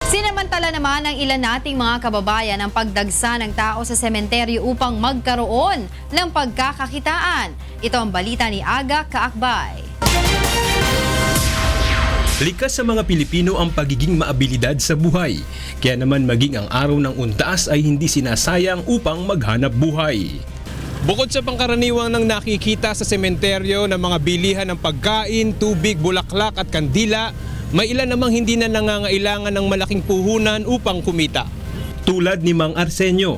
Sinamantala naman ng ilan nating mga kababayan ang pagdagsa ng tao sa sementeryo upang magkaroon ng pagkakakitaan. Ito ang balita ni Aga Kaakbay. Likas sa mga Pilipino ang pagiging maabilidad sa buhay. Kaya naman maging ang araw ng undas ay hindi sinasayang upang maghanap buhay. Bukod sa pangkaraniwang nang nakikita sa sementeryo ng mga bilihan ng pagkain, tubig, bulaklak at kandila, may ilan namang hindi na nangangailangan ng malaking puhunan upang kumita. Tulad ni Mang Arsenio,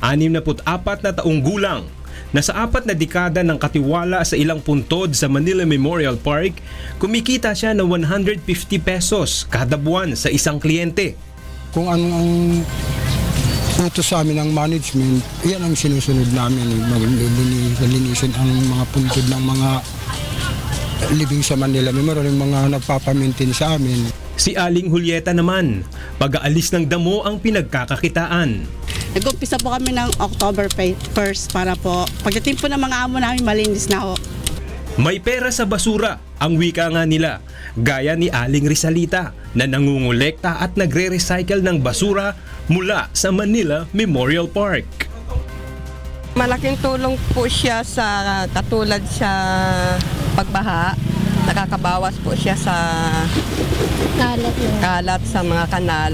64 na taong gulang, na sa 4 na dekada ng katiwala sa ilang puntod sa Manila Memorial Park, kumikita siya ng 150 pesos kada buwan sa isang kliyente. Kung anong ang utos sa amin ng management, yan ang sinusunod namin. Linisin ang mga puntod ng mga living sa Manila Memorial, yung mga nagpapamintin sa amin. Si Aling Julieta naman, pag-aalis ng damo ang pinagkakakitaan. Nag-umpisa po kami ng October 1st para po pagdating po ng mga amo namin malinis na ho. May pera sa basura, ang wika nga nila, gaya ni Aling Rizalita na nangungulekta at nagre-recycle ng basura mula sa Manila Memorial Park. Malaking tulong po siya sa katulad sa pagbaha. Nakakabawas po siya sa kalat sa mga kanal.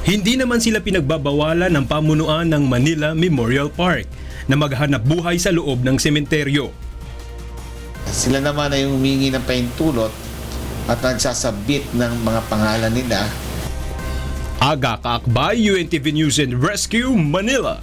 Hindi naman sila pinagbabawalan ng pamunuan ng Manila Memorial Park na maghanap buhay sa loob ng sementeryo. Sila naman ay humingi ng pahintulot at nagsasabit ng mga pangalan nila. Aga Kaakbay, UNTV News and Rescue, Manila.